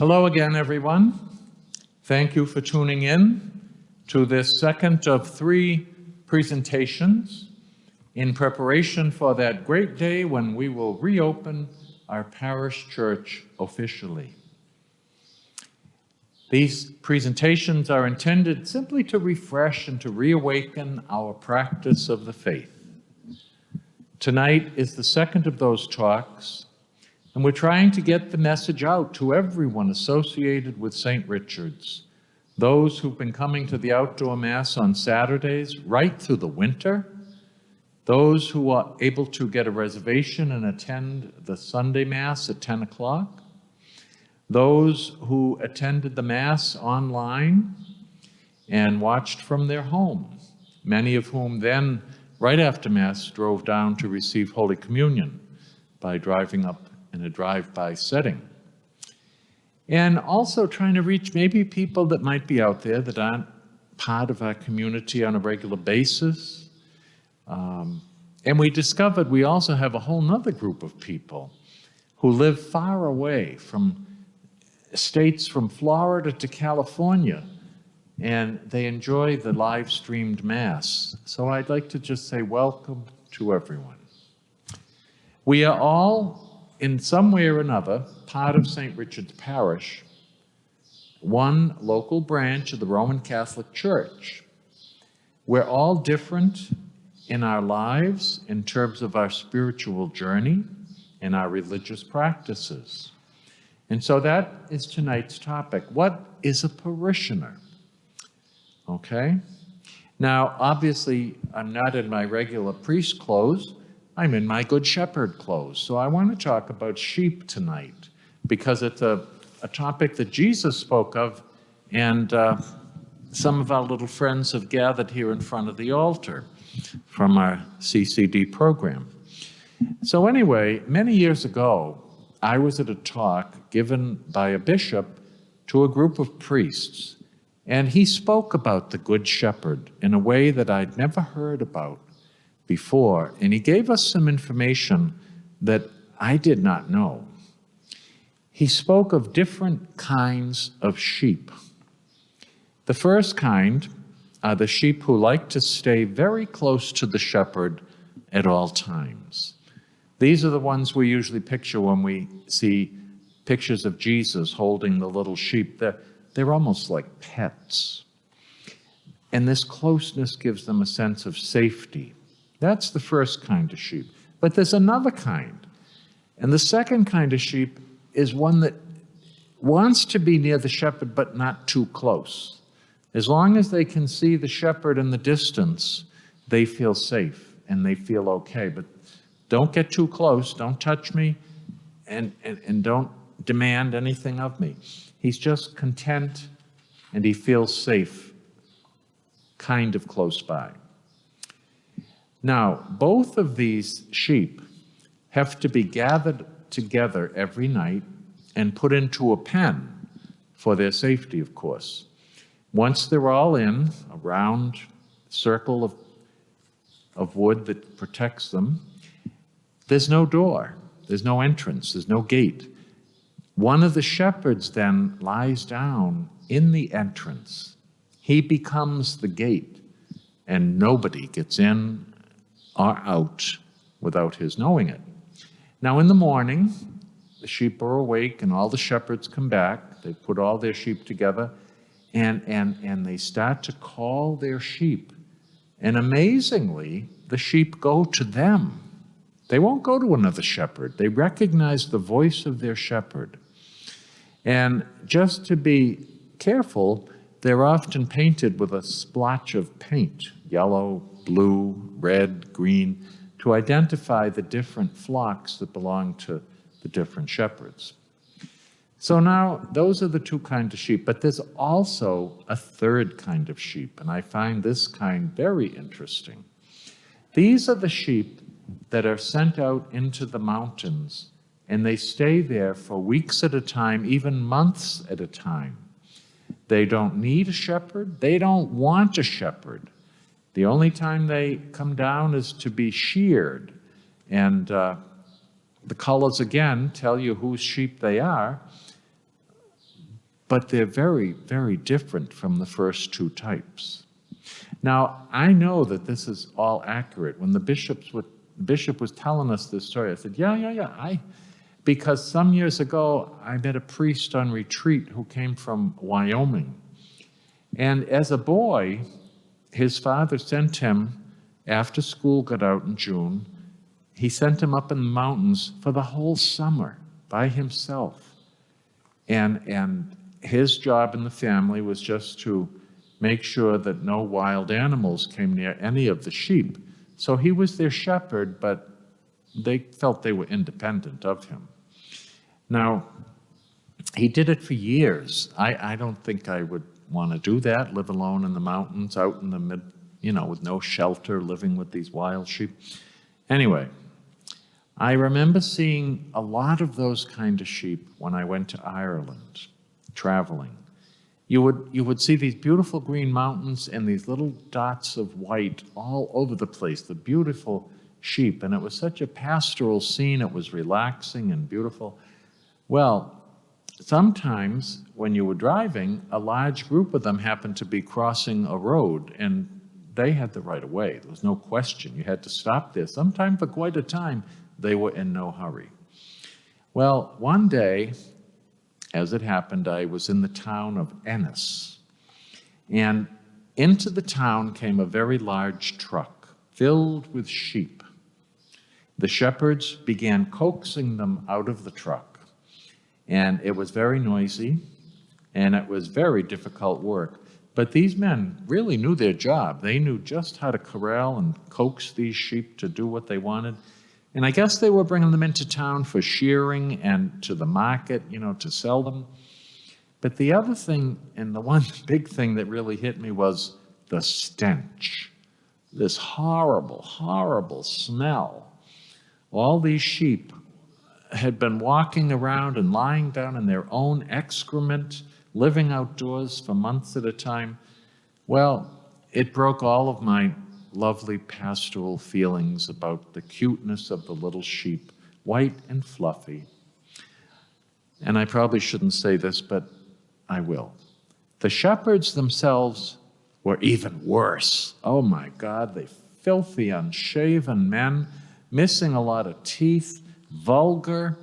Hello again, everyone. Thank you for tuning in to this second of 3 presentations in preparation for that great day when we will reopen our parish church officially. These presentations are intended simply to refresh and to reawaken our practice of the faith. Tonight is the second of those talks, and we're trying to get the message out to everyone associated with St. Richard's, those who've been coming to the outdoor Mass on Saturdays right through the winter, those who are able to get a reservation and attend the Sunday Mass at 10 o'clock, those who attended the Mass online and watched from their home, many of whom then, right after Mass, drove down to receive Holy Communion by driving up in a drive-by setting. And also trying to reach maybe people that might be out there that aren't part of our community on a regular basis. And we discovered we also have a whole nother group of people who live far away from states from Florida to California, and they enjoy the live-streamed Mass. So I'd like to just say welcome to everyone. We are all, in some way or another, part of St. Richard's Parish, one local branch of the Roman Catholic Church. We're all different in our lives in terms of our spiritual journey and our religious practices. And so that is tonight's topic. What is a parishioner? Okay? Now, obviously, I'm not in my regular priest clothes. I'm in my Good Shepherd clothes. So I want to talk about sheep tonight because it's a topic that Jesus spoke of, and some of our little friends have gathered here in front of the altar from our CCD program. So anyway, many years ago, I was at a talk given by a bishop to a group of priests, and he spoke about the Good Shepherd in a way that I'd never heard about before, and he gave us some information that I did not know. He spoke of different kinds of sheep. The first kind are the sheep who like to stay very close to the shepherd at all times. These are the ones we usually picture when we see pictures of Jesus holding the little sheep. They're almost like pets. And this closeness gives them a sense of safety. That's the first kind of sheep. But there's another kind. And the second kind of sheep is one that wants to be near the shepherd, but not too close. As long as they can see the shepherd in the distance, they feel safe and they feel okay. But don't get too close, don't touch me, and don't demand anything of me. He's just content and he feels safe, kind of close by. Now, both of these sheep have to be gathered together every night and put into a pen for their safety, of course. Once they're all in a round circle of wood that protects them, there's no door, there's no entrance, there's no gate. One of the shepherds then lies down in the entrance. He becomes the gate, and nobody gets in or out without his knowing it. Now in the morning, the sheep are awake and all the shepherds come back. They put all their sheep together and they start to call their sheep. And amazingly, the sheep go to them. They won't go to another shepherd. They recognize the voice of their shepherd. And just to be careful, they're often painted with a splotch of paint, yellow, blue, red, green, to identify the different flocks that belong to the different shepherds. So now, those are the two kinds of sheep, but there's also a third kind of sheep, and I find this kind very interesting. These are the sheep that are sent out into the mountains, and they stay there for weeks at a time, even months at a time. They don't need a shepherd. They don't want a shepherd. The only time they come down is to be sheared. And the colors, again, tell you whose sheep they are. but they're very, very different from the first two types. Now, I know that this is all accurate. When the bishop was telling us this story, I said, yeah. Because some years ago, I met a priest on retreat who came from Wyoming. And as a boy, his father sent him, after school got out in June, he sent him up in the mountains for the whole summer by himself. And his job in the family was just to make sure that no wild animals came near any of the sheep. So he was their shepherd, but they felt they were independent of him. Now, he did it for years. I don't think I would want to do that, live alone in the mountains, out in the with no shelter, living with these wild sheep. Anyway, I remember seeing a lot of those kind of sheep when I went to Ireland, traveling. You would see these beautiful green mountains and these little dots of white all over the place, the beautiful sheep. And it was such a pastoral scene. It was relaxing and beautiful. Well, sometimes when you were driving, a large group of them happened to be crossing a road, and they had the right of way. There was no question. You had to stop there. Sometime for quite a time, they were in no hurry. Well, one day, as it happened, I was in the town of Ennis, and into the town came a very large truck filled with sheep. The shepherds began coaxing them out of the truck, and it was very noisy, and it was very difficult work. But these men really knew their job. They knew just how to corral and coax these sheep to do what they wanted. And I guess they were bringing them into town for shearing and to the market, to sell them. But the other thing, and the one big thing that really hit me, was the stench. This horrible, horrible smell. All these sheep had been walking around and lying down in their own excrement, living outdoors for months at a time. Well, it broke all of my lovely pastoral feelings about the cuteness of the little sheep, white and fluffy. And I probably shouldn't say this, but I will. The shepherds themselves were even worse. Oh my God, they filthy, unshaven men, missing a lot of teeth, vulgar.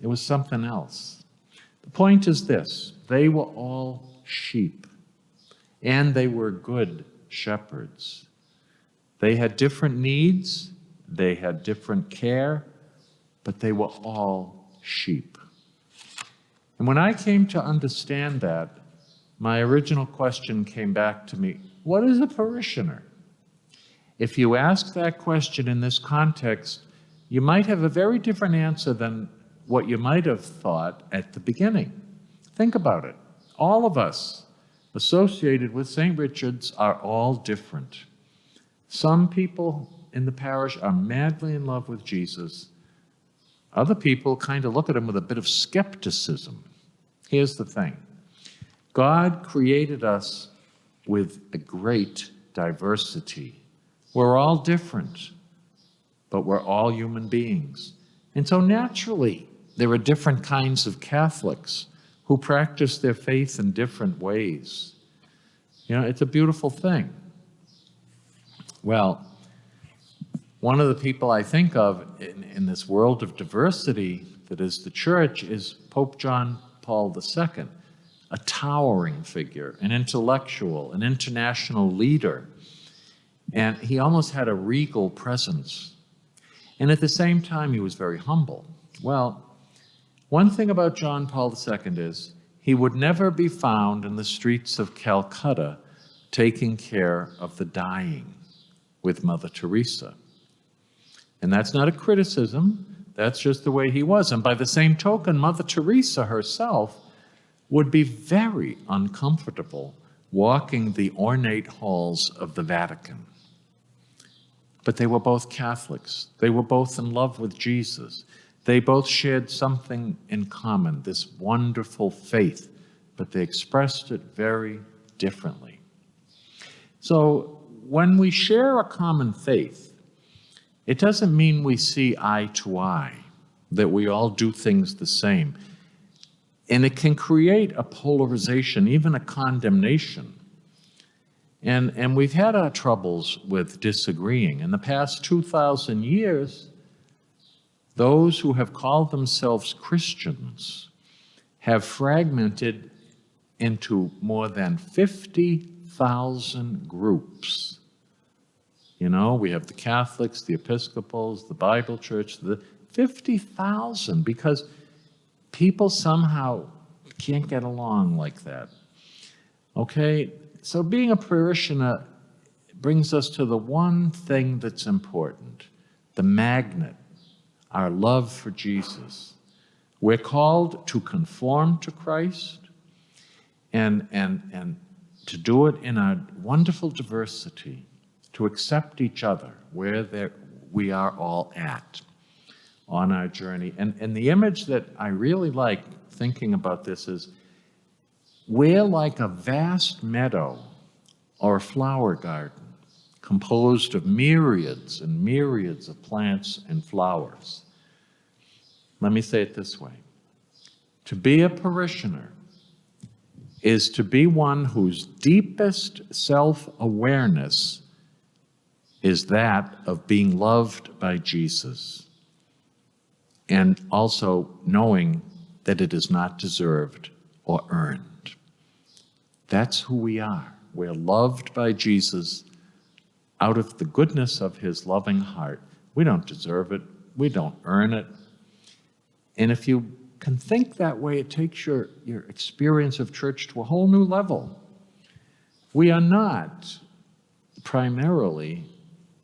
It was something else. The point is this: they were all sheep, and they were good shepherds. They had different needs, they had different care, but they were all sheep. And when I came to understand that, my original question came back to me: what is a parishioner? If you ask that question in this context, you might have a very different answer than what you might have thought at the beginning. Think about it. All of us associated with St. Richard's are all different. Some people in the parish are madly in love with Jesus. Other people kind of look at him with a bit of skepticism. Here's the thing. God created us with a great diversity. We're all different, but we're all human beings. And so naturally, there are different kinds of Catholics who practice their faith in different ways. It's a beautiful thing. Well, one of the people I think of in this world of diversity that is the Church is Pope John Paul II, a towering figure, an intellectual, an international leader. And he almost had a regal presence. And at the same time, he was very humble. Well, one thing about John Paul II is he would never be found in the streets of Calcutta taking care of the dying with Mother Teresa. And that's not a criticism, that's just the way he was. And by the same token, Mother Teresa herself would be very uncomfortable walking the ornate halls of the Vatican. But they were both Catholics. They were both in love with Jesus. They both shared something in common, this wonderful faith, but they expressed it very differently. So when we share a common faith, it doesn't mean we see eye to eye, that we all do things the same. And it can create a polarization, even a condemnation. And we've had our troubles with disagreeing. In the past 2,000 years, those who have called themselves Christians have fragmented into more than 50,000 groups. You know, we have the Catholics, the Episcopals, the Bible Church, the 50,000, because people somehow can't get along like that. Okay, so being a parishioner brings us to the one thing that's important, the magnet, our love for Jesus. We're called to conform to Christ and to do it in our wonderful diversity, to accept each other where we are all at on our journey. And the image that I really like thinking about this is, we're like a vast meadow or flower garden composed of myriads and myriads of plants and flowers. Let me say it this way. To be a parishioner is to be one whose deepest self-awareness is that of being loved by Jesus, and also knowing that it is not deserved or earned. That's who we are. We're loved by Jesus out of the goodness of his loving heart. We don't deserve it. We don't earn it. And if you can think that way, it takes your experience of church to a whole new level. We are not primarily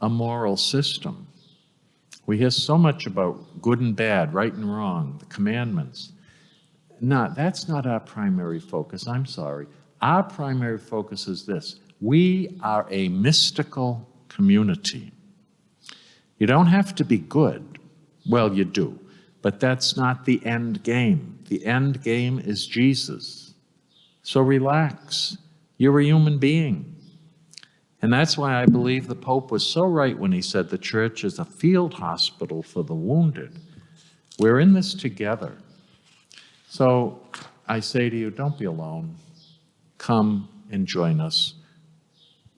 a moral system. We hear so much about good and bad, right and wrong, the commandments. No, that's not our primary focus. I'm sorry. Our primary focus is this. We are a mystical community. You don't have to be good. Well, you do. But that's not the end game. The end game is Jesus. So relax. You're a human being. And that's why I believe the Pope was so right when he said the church is a field hospital for the wounded. We're in this together. So I say to you, don't be alone. Come and join us.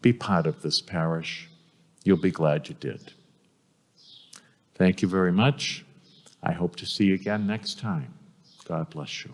Be part of this parish. You'll be glad you did. Thank you very much. I hope to see you again next time. God bless you.